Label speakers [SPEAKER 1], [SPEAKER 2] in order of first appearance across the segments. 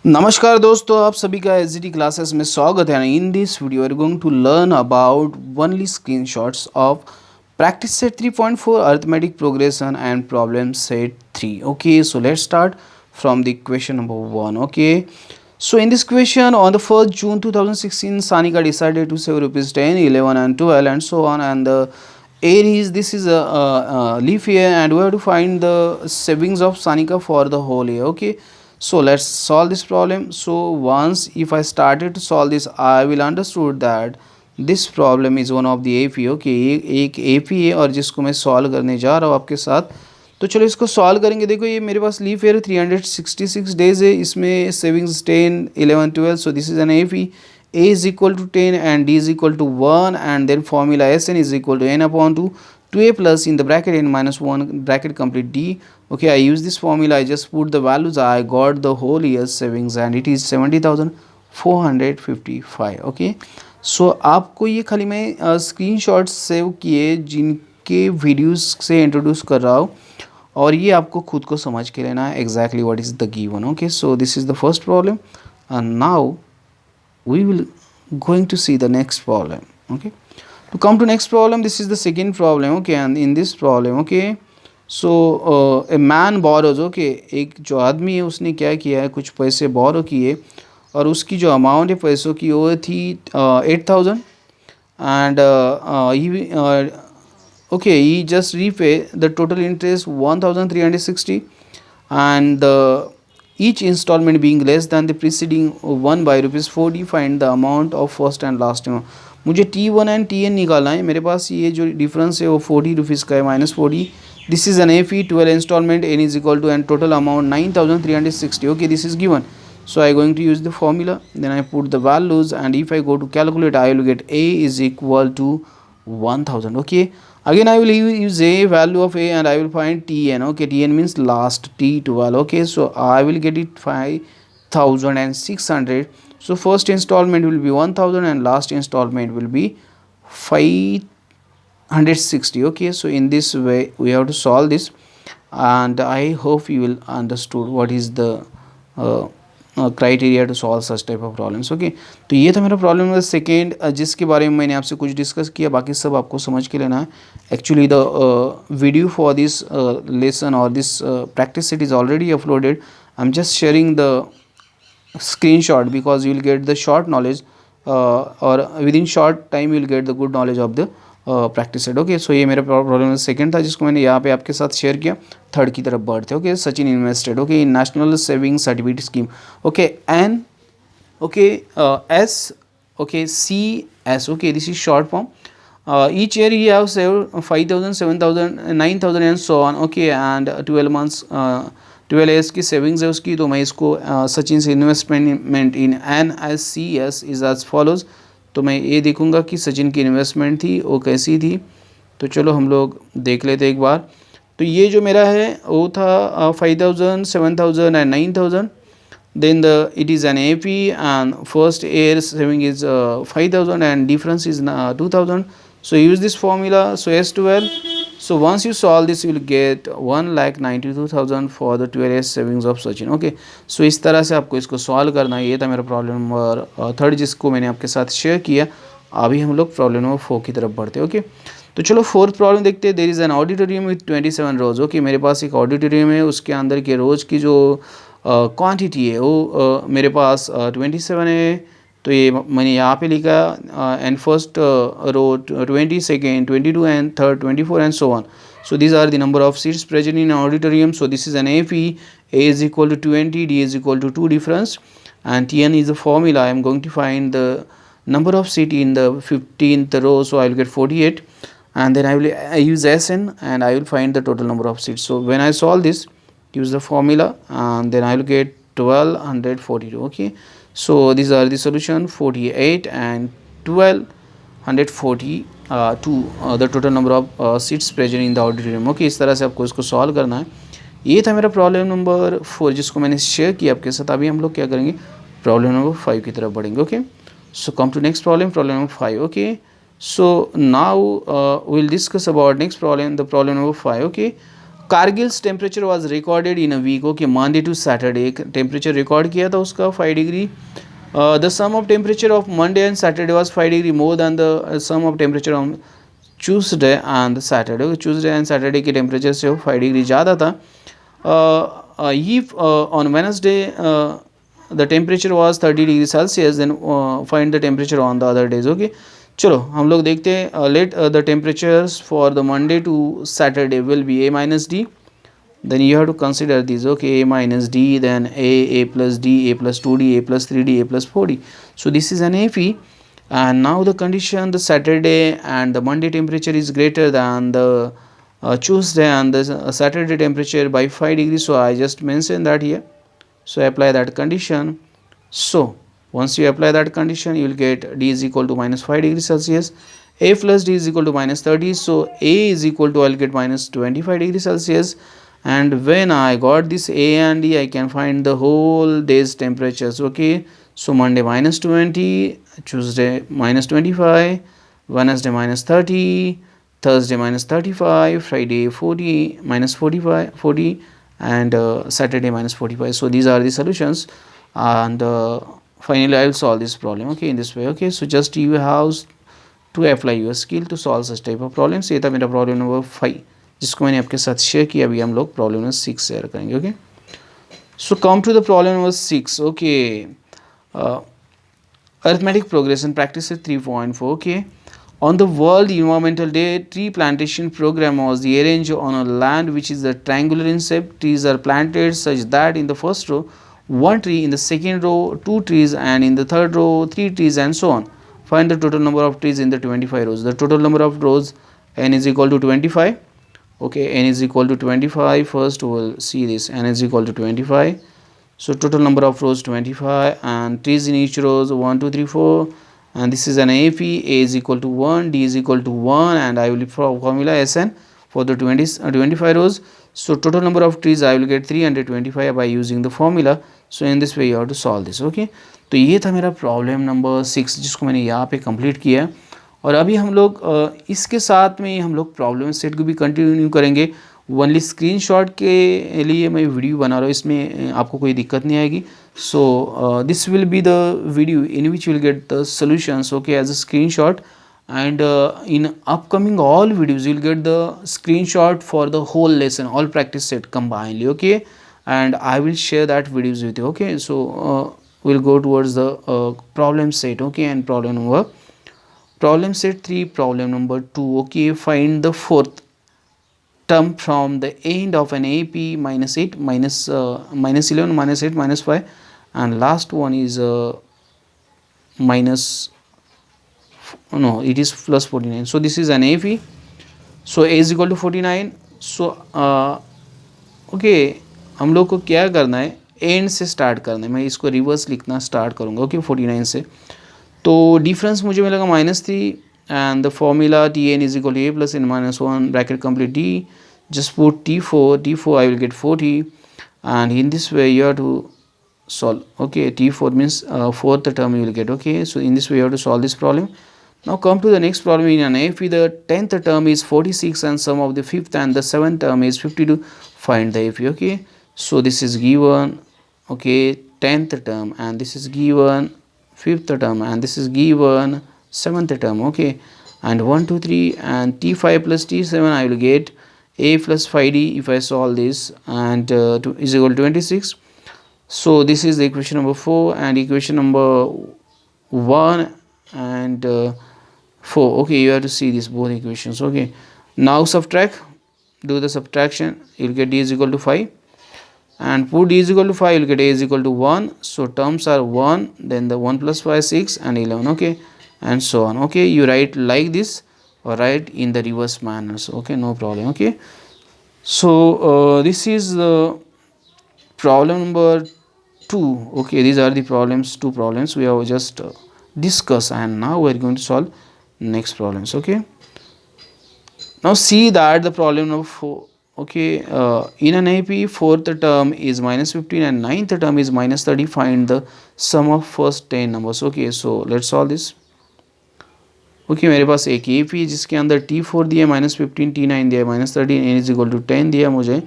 [SPEAKER 1] नमस्कार दोस्तों, आप सभी का एसजीटी क्लासेस में स्वागत है। In this video we are going to learn about only screenshots of practice set 3.4 arithmetic progression and problem set 3. Okay, so let's start from the question number 1. Okay, so in this question, on the 1st June 2016, Sanika decided to save rupees 10, 11 and 12 and so on, and the Aries, this is a leaf year, and we have to find the savings of Sanika for the whole year. Okay, so let's solve this problem. So once if I started to solve this, I will understood that this problem is one of the AP. Okay, एक AP है और जिसको मैं solve करने जा रहा हूँ आपके साथ. तो चलो इसको सॉल्व करेंगे. देखो ये मेरे पास लीफ ईयर 366 डेज है, इसमें savings 10, 11, 12. So this is N AP. A is equal to 10 and D is equal to 1, and then formula Sn is equal to n upon 2a plus in the bracket n minus 1 bracket complete D. Okay, I use this formula, I just put the values, I got the whole year's savings and it is 70,455. Okay, so आपको ये खाली मैं screenshot save किए जिनके videos से introduce कर रहा हूँ, और ये आपको खुद को समझ के लेना है exactly what is the given. Okay, so this is the first problem and now we will going to see the next problem. Okay, to come to next problem, this is the second problem. Okay, and in this problem, okay, so a man borrows. Okay, एक जो आदमी है उसने क्या किया है, कुछ पैसे बोरो किए और उसकी जो अमाउंट है पैसों की वो थी 8,000 and okay, he just repay the total interest 1,360 and the each installment being less than the preceding one by rupees 40. Find the amount of first and last amount. मुझे T1 एंड Tn निकालना है. मेरे पास ये जो difference है वो 40 rupees का है, -40. This is an AP 12 installment, n is equal to and total amount 9,360. Okay, this is given. So I going to use the formula, then I put the values, and if I go to calculate, I will get A is equal to 1,000. Okay, again I will use A value of A and I will find Tn. Okay, Tn means last, T12. Okay, so I will get it 5,600. So first installment will be 1,000 and last installment will be 560. Okay, so in this way we have to solve this, and I hope you will understood what is the criteria to solve such type of problems. Okay, तो ये था मेरा problem number second, जिसके बारे में मैंने आपसे कुछ डिस्कस किया. बाकी सब आपको समझ के लेना है. Actually the video for this lesson or this practice set is already uploaded. I am just sharing the screenshot because you will get the short knowledge or within short time you will get the good knowledge of the practice set. Okay, so ये मेरा problem second था जिसको मैंने यहाँ पे आपके साथ share किया. थर्ड की तरफ बढ़ते. Okay, Sachin invested. Okay, in national saving certificate scheme. Okay, N. Okay, S. Okay, CS. Okay, this is short form. each year he have saved 5,000, 7,000, 9,000 and so on. Okay, and 12 months 12 years की savings है उसकी. तो मैं इसको सचिन से investment in NSCS is as follows. तो मैं ये देखूंगा कि सचिन की इन्वेस्टमेंट थी वो कैसी थी. तो चलो हम लोग देख लेते एक बार. तो ये जो मेरा है वो था 5,000, 7,000 and 9,000. Then it is an AP and first year saving is 5,000 and difference is 2,000. So use this formula. So S12. So once you solve this, you will get 1,92,000 for the 12 years savings of Sachin. Okay. So इस तरह से आपको इसको solve करना है. ये था मेरा प्रॉब्लम नंबर थर्ड जिसको मैंने आपके साथ शेयर किया. अभी हम लोग प्रॉब्लम नंबर 4 की तरफ बढ़ते हैं. ओके, तो चलो फोर्थ प्रॉब्लम देखते हैं. There is an auditorium with 27 rows. Okay, मेरे पास एक ऑडिटोरियम है, उसके अंदर के रोज की जो क्वांटिटी है वो मेरे पास 27 है. तो ये मैंने यहाँ पे लिखा and first row 20, second 22 and third 24 and so on. So these are the number of seats present in an auditorium. So this is an AP. A is equal to 20, D is equal to 2 difference, and Tn is the formula. I am going to find the number of seat in the 15th row. So I will get 48, and then I use Sn and I will find the total number of seats. So when I solve this, use the formula, and then I will get 1242. Okay, so these are the solution 48 and 1242 the total number of seats present in the auditorium. Okay, इस तरह से आपको इसको solve करना है. ये था मेरा प्रॉब्लम नंबर 4 जिसको मैंने शेयर किया आपके साथ. अभी हम लोग क्या करेंगे, प्रॉब्लम नंबर 5 की तरफ बढ़ेंगे. Okay, so come to next problem, problem number 5. Okay, so now we'll discuss about next problem, the problem number 5. Okay, Kargil's temperature was recorded in a week. Okay, Monday to Saturday temperature record किया था उसका 5 degree. The sum of temperature of Monday and Saturday was 5 degree more than the sum of temperature on Tuesday and Saturday. Tuesday and Saturday के temperature से वो 5 degree ज़्यादा था. If on Wednesday the temperature was 30 degrees Celsius, then find the temperature on the other days. Okay, चलो हम लोग देखते हैं. Let the temperatures for the Monday to Saturday will be A minus D. Then you have to consider these. Okay, A minus D, then A plus D, A plus 2D, A plus 3D, A plus 4D. So this is an AP. And now the condition, the Saturday and the Monday temperature is greater than the Tuesday and the Saturday temperature by 5 degrees. So I just mentioned that here. So apply that condition. So once you apply that condition, you will get D is equal to minus 5 degrees Celsius. A plus D is equal to minus 30. So A is equal to, I will get minus 25 degrees Celsius. And when I got this A and D, I can find the whole day's temperatures. Okay, so Monday minus 20, Tuesday minus 25, Wednesday minus 30, Thursday minus 35, Friday 40, minus 45, 40, and Saturday minus 45. So these are the solutions, and finally I will solve this problem. Okay, in this way. Okay, so just you have to apply your skill to solve such type of problems. ये था मेरा problem number 5 जिसको मैंने आपके साथ share किया. अभी हम लोग प्रॉब्लम नंबर 6 शेयर करेंगे. Okay, so come to the problem number 6. Okay, arithmetic progression practice at 3.4. Okay, on the World Environmental Day, tree plantation program was arranged on a land which is a triangular in shape. Trees are planted such that in the first row 1 tree, in the second row 2 trees, and in the third row 3 trees, and so on. Find the total number of trees in the 25 rows. The total number of rows, n is equal to 25. Okay, n is equal to 25. First we will see this. N is equal to 25. So total number of rows 25, and trees in each rows 1 2 3 4, and this is an AP. A is equal to 1, D is equal to 1, and I will for formula Sn for the 25 rows. So total number of trees I will get 325 by using the formula. So in this way you have to solve this. Okay, तो ये था मेरा problem number 6 जिसको मैंने यहाँ पे complete किया. और अभी हम लोग इसके साथ में हम लोग प्रॉब्लम सेट को भी कंटिन्यू करेंगे. ओनली स्क्रीनशॉट के लिए मैं वीडियो बना रहा हूँ, इसमें आपको कोई दिक्कत नहीं आएगी. So this will be the video in which will get the solutions. Okay, as a screenshot, and in upcoming all videos you will get the screenshot for the whole lesson, all practice set combinedly. Okay, and I will share that videos with you. Okay, so we'll go towards the problem set. Okay, and problem set 3, problem number 2. Okay, find the fourth term from the end of an AP minus 8 minus 11 minus 8 minus 5, and last one is minus, no, it is plus 49. So this is an AP. So A is equal to 49. So okay, हम लोग को क्या करना है, and से start करना है. मैं इसको रिवर्स लिखना स्टार्ट करूँगा. ओके, 49 से. तो डिफरेंस मुझे मिलेगा -3, and the formula Tn is equal to A plus n minus 1 bracket complete D. Just put T4 I will get 40, and in this way you have to solve. Okay, T4 means fourth term you will get. Okay, so in this way you have to solve this problem. Now come to the next problem. In an AP the 10th term is 46 and sum of the 5th and the 7th term is 52. Find the AP. Okay, so this is given. Okay, 10th term, and this is given 5th term, and this is given 7th term. Okay, and 1 2 3 and T5 plus T7 I will get A plus 5D if I solve this, and is equal to 26. So this is the equation number 4 and equation number 1 and 4. Okay, you have to see these both equations. Okay, now subtract, do the subtraction. You will get D is equal to 5, and put D is equal to 5, you will get A is equal to 1. So terms are 1, then the 1 plus 5 6 and 11. Okay, and so on. Okay, you write like this or write in the reverse manners. Okay, no problem. Okay, so this is the problem number 2. Okay, these are the two problems we have just discussed, and now we are going to solve next problems. Okay, now see that the problem number 4. Okay, in an AP 4th term is -15 and 9th term is -30. Find the sum of first 10 numbers. Okay, so let's solve this. Okay मेरे पास एक A P जिसके अंदर T4 दिया, -15, T9 दिया, -13, n is equal to 10 दिया मुझे,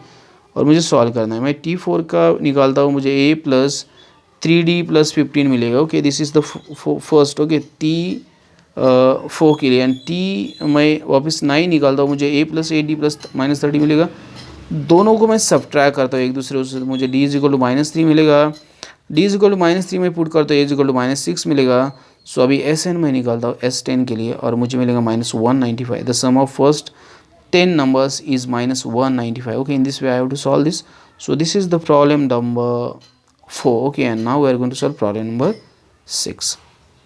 [SPEAKER 1] और मुझे सॉल्व करना है। मैं T4 का निकालता हूँ, मुझे a प्लस 3d प्लस 15 मिलेगा। Okay this is the first. Okay T4 के लिए, एंड T मैं वापस 9 निकालता हूँ, मुझे a प्लस 8d प्लस -30 मिलेगा। दोनों को मैं सब्ट्रैक्ट करता हूँ एक दूसरे से, तो मुझे d इज इक्वल टू -3 मिलेगा। d इज इक्वल टू -3 में पुट करता हूँ, a इज इक्वल टू -6 मिलेगा। सो अभी Sn मैं निकालता हूँ S10 के लिए, और मुझे मिलेगा -195। The sum of first 10 numbers is -195. Okay, in this way I have to solve this. So this is the problem number 4. Okay, and now we are going to solve problem number 6,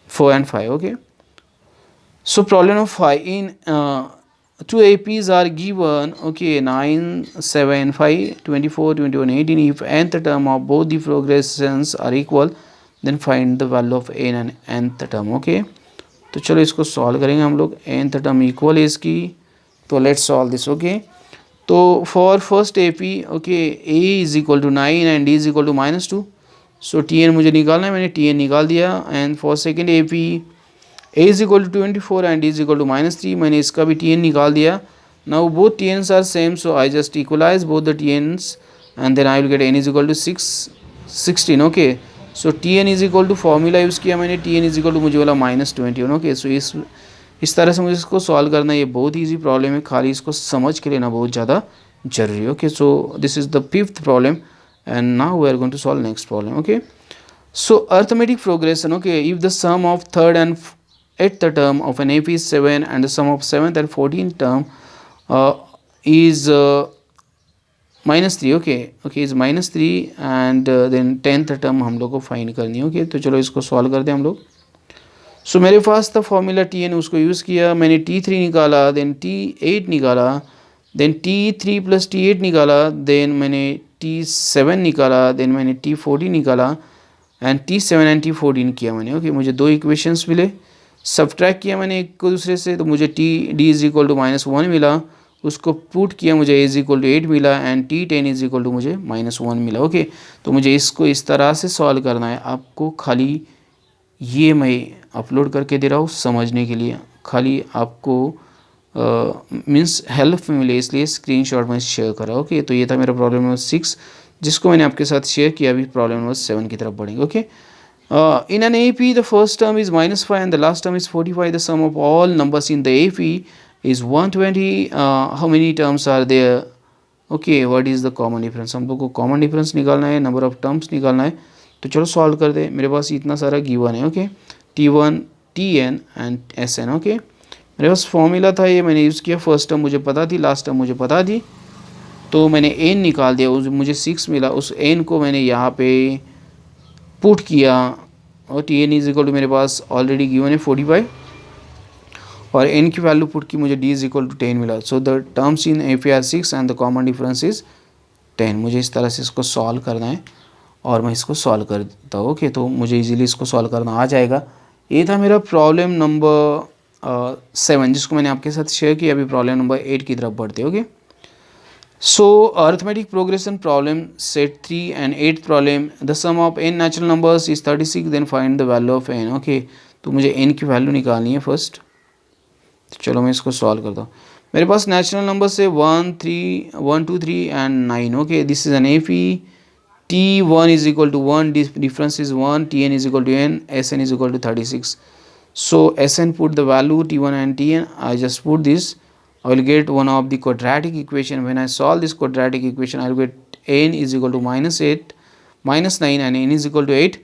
[SPEAKER 1] 4 and 5. Okay, so problem number 5, in two APs are given, okay, 9, 7, 5, 24, 21, 18. If nth term of both the progressions are equal, then find the value of n and nth term. Okay, तो चलो इसको solve करेंगे हम लोग। nth term equal है इसकी, तो let's solve this. Okay तो for first A P, okay A is equal to 9 and D is equal to -2। So T N मुझे निकालना है, मैंने टी एन निकाल दिया। And for second A P A is equal to 24 and D is equal to -3, मैंने इसका भी T N निकाल दिया। Now both T Ns are same, so I just equalise both the T Ns and then I will get N is equal to 16। Okay so T N is equal to formula use किया मैंने, T N is equal to मुझे बोला -21। Okay so इस तरह से मुझे इसको solve करना है। ये बहुत ईजी प्रॉब्लम है, खाली इसको समझ के लेना बहुत ज़्यादा जरूरी है। Okay so this is the 5th problem, and now we are going to solve next problem. Okay so arithmetic progression. Okay if the sum of third and 8th term of an AP is 7 and the sum of 7th and 14th term is -3। Okay is -3 and then 10th term हम लोग को find करनी है। Okay तो चलो इसको solve करते हैं हम लोग। सो मेरे पास था फॉर्मूला टी एन, उसको यूज़ किया, मैंने T3 निकाला, देन T8 निकाला, देन T3 प्लस T8 निकाला, देन मैंने T7 निकाला, देन मैंने T14 निकाला, एंड T7 एंड T14 किया मैंने। ओके मुझे दो इक्वेशंस मिले, सब्ट्रैक्ट किया मैंने एक को दूसरे से, तो मुझे डी इज इक्वल टू -1 मिला, उसको पुट किया, मुझे ए इज इक्वल टू 8 मिला, and T10 is equal to मुझे -1 मिला। ओके तो मुझे इसको इस तरह से सॉल्व करना है। आपको खाली ये मैं अपलोड करके दे रहा हूँ समझने के लिए, खाली आपको मीन्स हेल्प मिले इसलिए स्क्रीनशॉट में शेयर करा। ओके तो ये था मेरा प्रॉब्लम नंबर 6 जिसको मैंने आपके साथ शेयर किया। अभी प्रॉब्लम नंबर 7 की तरफ बढ़ेंगे। Okay in an AP the first term is -5 and the last term is 45. The sum of all numbers in the AP is 120. How many terms are there? Okay, what is the common difference? हम लोग को common difference निकालना है, number of terms निकालना है। तो चलो solve कर दे। मेरे पास इतना सारा गिवन है। Okay T1, Tn and Sn। Okay मेरे पास फॉर्मूला था, ये मैंने यूज़ किया। फर्स्ट टर्म मुझे पता थी, लास्ट टर्म मुझे पता थी, तो मैंने n निकाल दिया, मुझे 6 मिला। उस n को मैंने यहाँ पे पुट किया, और T N is equal to मेरे पास ऑलरेडी गिवन है 45, और n की वैल्यू पुट की, मुझे d इज इक्वल टू 10 मिला। So the terms in A P R 6 and the common difference is 10। मुझे इस तरह से इसको सॉल्व करना है, और मैं इसको सॉल्व कर देता हूँ। ओके तो मुझे इजीली इसको सॉल्व करना आ जाएगा। ये था मेरा प्रॉब्लम नंबर 7 जिसको मैंने आपके साथ शेयर किया। अभी प्रॉब्लम नंबर 8 की तरफ बढ़ते। Okay so arithmetic progression problem set 3 and 8th problem, the sum of n natural numbers is 36, then find the value of n। okay तो मुझे n की वैल्यू निकालनी है फर्स्ट। तो चलो मैं इसको सॉल्व करता हूँ। मेरे पास नेचुरल नंबर से 1, 2, 3 and 9। Okay this is an A P. T1 is equal to 1, difference is 1, Tn is equal to n, Sn is equal to 36. So Sn put the value T1 and Tn, I just put this, I will get one of the quadratic equation. When I solve this quadratic equation, I will get n is equal to -8, -9 and n is equal to 8.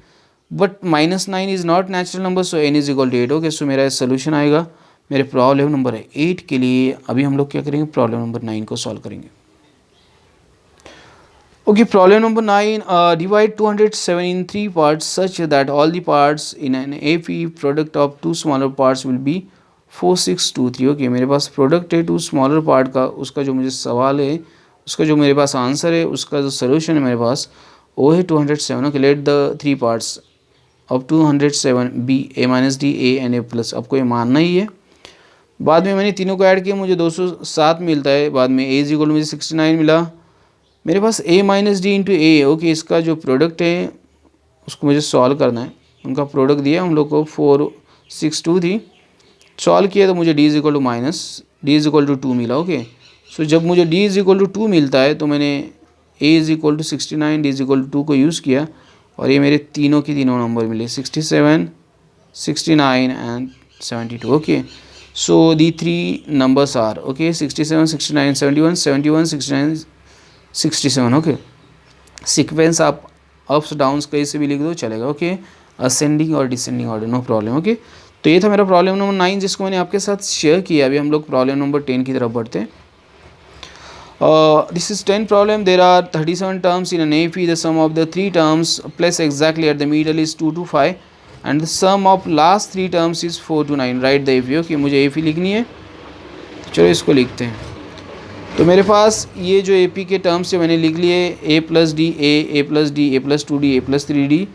[SPEAKER 1] But -9 is not natural number, so n is equal to 8. Okay, so मेरा solution आएगा मेरे problem number 8 के लिए। अभी हम लोग क्या करेंगे, प्रॉब्लम नंबर 9 को सॉल्व करेंगे। Okay, problem number 9, divide 207 in 3 parts such that all the parts in an AP product of two smaller parts will be 4623। Okay मेरे पास प्रोडक्ट है टू स्मॉलर पार्ट का, उसका जो मुझे सवाल है, उसका जो मेरे पास आंसर है, उसका जो सोल्यूशन है मेरे पास वो है 207। Okay let the 3 parts of 207 be a - d a and a plus. आपको ये मानना ही है। बाद में मैंने तीनों को ऐड किया, मुझे 207 मिलता है। बाद में a = मुझे 69 मिला। मेरे पास a - d into A. Okay इसका जो प्रोडक्ट है उसको मुझे सॉल्व करना है। उनका प्रोडक्ट दिया हम लोग को 462 थी, सॉल्व किया तो मुझे d is equal to minus d is equal to 2 मिला। ओके, सो जब मुझे d इज इक्वल टू 2 मिलता है तो मैंने a is equal to 69, d is equal to 2 को यूज़ किया और ये मेरे तीनों की तीनों नंबर मिले 67, 69 and 72। Okay, so the three numbers are okay 67, 69, 71, 71, 69, 67। Okay, sequence आप अप्स डाउन्स कैसे भी लिख दो चलेगा। ओके, असेंडिंग और descending order, no problem. Okay, तो ये था मेरा प्रॉब्लम नंबर 9 जिसको मैंने आपके साथ शेयर किया। अभी हम लोग प्रॉब्लम नंबर 10 की तरफ बढ़ते हैं। This is 10 problem. There are 37 terms in an AP. The sum of the three terms placed exactly at the middle is 2 to 5 and the sum of last three terms is 4 to 9. Write the AP. Okay, मुझे AP लिखनी है तो चलो इसको लिखते हैं। तो मेरे पास ये जो AP के टर्म्स है मैंने लिख लिए a plus D, A plus D, A plus 2d, A plus 3d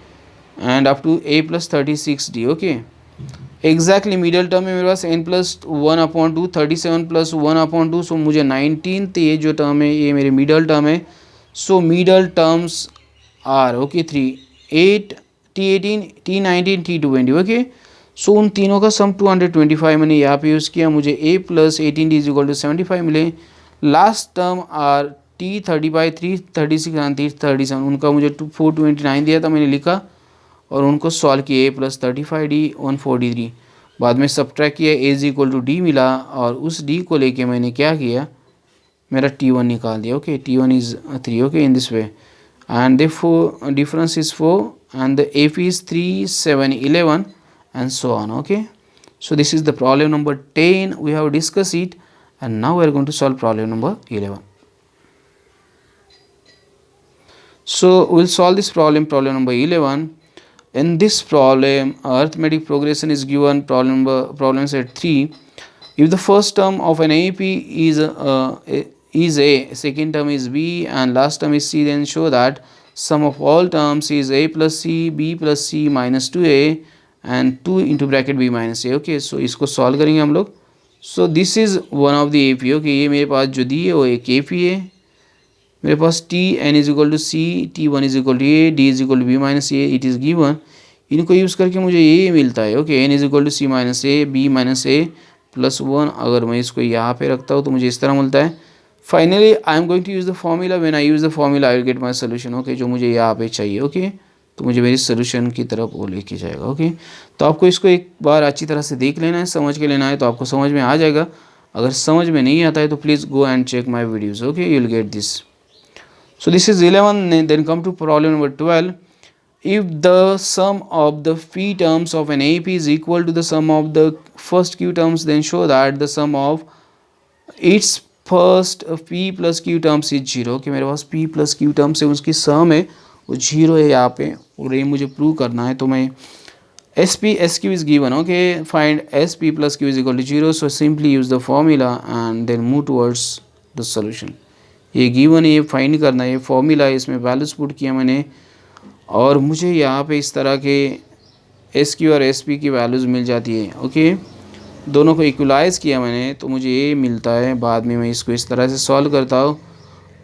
[SPEAKER 1] and up to a plus 36d। Okay, exactly middle term में मेरे पास n प्लस 1/2, 37 प्लस 1/2, सो मुझे 19 ये जो टर्म है ये मेरे मिडल टर्म है। So middle terms are okay 3, 8, T18, T19, T20। Okay, so उन तीनों का सम 225 मैंने यहाँ पे यूज़ किया, मुझे a plus 18d is equal to 75 मिले। Last term are T35, 336 and 337, उनका मुझे 429 दिया था मैंने लिखा और उनको सॉल्व किया a प्लस 35d 143। बाद में सब्ट्रैक्ट किया a is equal to d मिला और उस d को लेके मैंने क्या किया मेरा T1 निकाल दिया। Okay, T1 is 3। Okay, in this way and therefore difference is 4 and the AP is 3, 7, 11 and so on। Okay, so this is the problem number 10 we have discussed it and now we are going to solve problem number 11. So we'll solve this problem number 11. In this problem arithmetic progression is given problem set 3. If the first term of an AP is A, second term is B and last term is C, then show that sum of all terms is A plus C, B plus C minus 2A and 2 into bracket B minus A। Okay, so इसको solve करेंगे हम लोग। So this is one of the AP। Okay, ये मेरे पास जो दी है वो एक AP है। मेरे पास T n is equal to C, T1 is equal to A, D is equal to B minus A, it is given. इनको यूज़ करके मुझे ये मिलता है। Okay, n is equal to C minus A, B minus A plus 1। अगर मैं इसको यहाँ पे रखता हूँ तो मुझे इस तरह मिलता है। Finally I am going to use the formula, when I use the formula I will get my solution. Okay, जो मुझे यहाँ पे चाहिए। ओके, तो मुझे मेरी सोल्यूशन की तरफ वो लेके जाएगा। ओके, तो आपको इसको एक बार अच्छी तरह से देख लेना है, समझ के लेना है तो आपको समझ में आ जाएगा। अगर समझ में नहीं आता है तो please go and check my videos. Okay, you will get this. So this is 11, then come to problem number 12। If the sum of the p terms of an AP is equal to the sum of the first q terms, then show that the sum of its first p plus q terms is 0। कि मेरे पास p plus q terms है उसकी सम है वो 0 है यहाँ पे और ये मुझे प्रूव करना है। तो मैं SP SQ is given। Okay, find SP plus q is equal to 0। so simply use the formula and then move towards the solution। ये गिवन है, ये फाइंड करना है, ये फॉर्मूला है, इसमें वैल्यूज पुट किया मैंने और मुझे यहाँ पे इस तरह के SQ और SP की वैल्यूज़ मिल जाती है। ओके, दोनों को इक्वलाइज़ किया मैंने तो मुझे ये मिलता है। बाद में मैं इसको इस तरह से सॉल्व करता हूँ।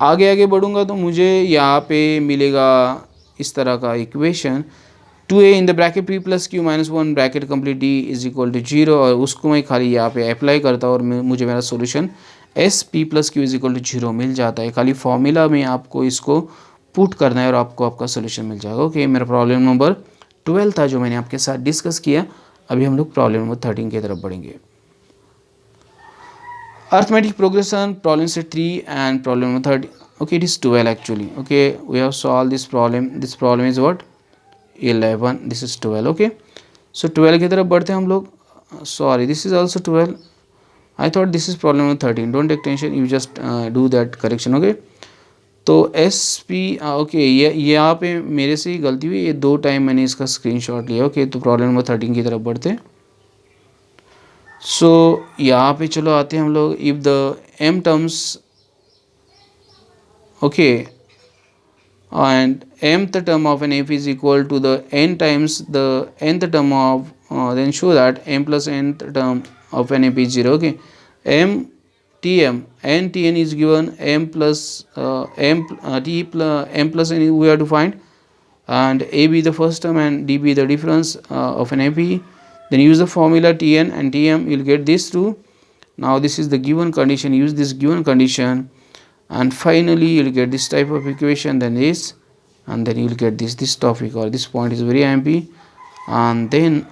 [SPEAKER 1] आगे बढ़ूँगा तो मुझे यहाँ पे मिलेगा इस तरह का equation 2A in the bracket P plus Q minus 1 bracket complete D is equal to 0 और उसको मैं खाली यहाँ पे अप्लाई करता हूँ और मुझे मेरा solution SP plus Q is equal to 0 मिल जाता है। खाली फॉर्मूला में आपको इसको पुट करना है और आपको आपका सोल्यूशन मिल जाएगा। ओके, मेरा प्रॉब्लम नंबर 12 था जो मैंने आपके साथ डिस्कस किया। अभी हम लोग प्रॉब्लम नंबर 13 की तरफ बढ़ेंगे। Arithmetic progression problem set 3 and problem number 13। Okay, it is 12 actually. Okay, we have solve this problem is what 11, this is 12। Okay, so 12 की तरफ बढ़ते हैं हम लोग। Sorry, this is also 12। I thought this is problem number 13। Don't take tension, you just do that correction. Okay, तो SP okay, ये यहाँ पे मेरे से ही गलती हुई, ये 2 टाइम मैंने इसका स्क्रीनशॉट लिया। ओके, तो प्रॉब्लम नंबर 13 की तरफ बढ़ते हैं। सो यहाँ पे चलो आते हैं हम लोग। If the m terms okay and mth term of an AP is equal to the n times the nth term of then show that m plus nth term of an AP is 0। okay, m Tm n Tn is given m plus m plus n we have to find and A be the first term and D be the difference of an AP, then use the formula Tn and Tm, you'll get this too. Now this is the given condition, use this given condition, and finally you'll get this type of equation, then this, and then you'll get this topic or this point is very MP, and then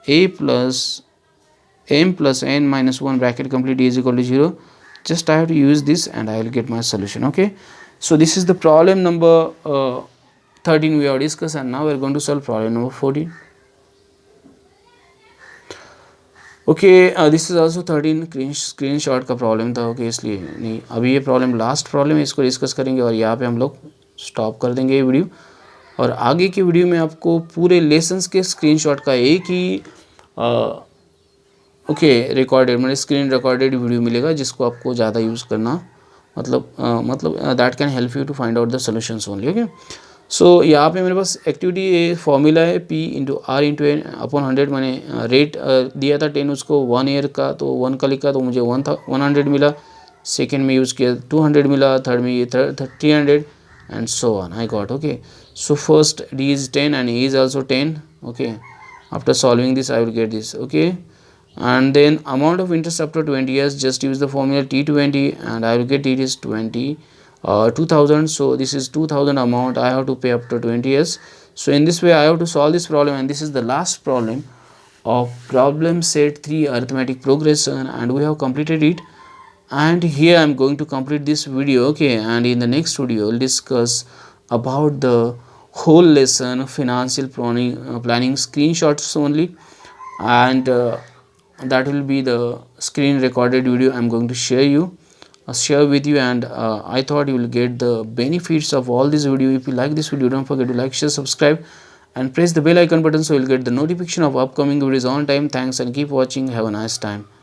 [SPEAKER 1] a plus m plus n minus 1 bracket complete is equal to 0. Just I have to use this and I will get my solution. Okay, so this is the problem number 13 we have discussed, and now we are going to solve problem number 14. Okay this is also 13 screen shot का problem था. Okay इसलिए नहीं, अभी ये problem last problem है, इसको discuss करेंगे और यहाँ पे हम लोग स्टॉप कर देंगे ये वीडियो. और आगे की वीडियो में आपको पूरे लेसन्स के स्क्रीनशॉट का एक ही रिकॉर्डेड मतलब स्क्रीन रिकॉर्डेड वीडियो मिलेगा, जिसको आपको ज़्यादा यूज़ करना मतलब that can help you to find out the solutions only. Okay, so यहाँ पे मेरे पास एक्टिविटी फॉर्मूला है P into R into N upon 100. मैंने रेट दिया था 10 उसको 1 ईयर का, तो 1 का लिखा तो मुझे 100 मिला. सेकेंड में यूज़ किया 200 मिला, थर्ड में ये 300 and so on I got. Okay, so first D is 10 and E is also 10. Okay, after solving this I will get this. Okay, and then amount of interest after 20 years, just use the formula T20 and I will get it is 2000. So this is 2000 amount I have to pay after 20 years. So in this way I have to solve this problem, and this is the last problem of problem set 3 arithmetic progression, and we have completed it. And here I am going to complete this video. Okay, and in the next video we'll discuss about the whole lesson financial planning screenshots only, and that will be the screen recorded video I'm going to share with you, and I thought you will get the benefits of all this video. If you like this video, don't forget to like, share, subscribe and press the bell icon button so you'll get the notification of upcoming videos on time. Thanks and keep watching. Have a nice time.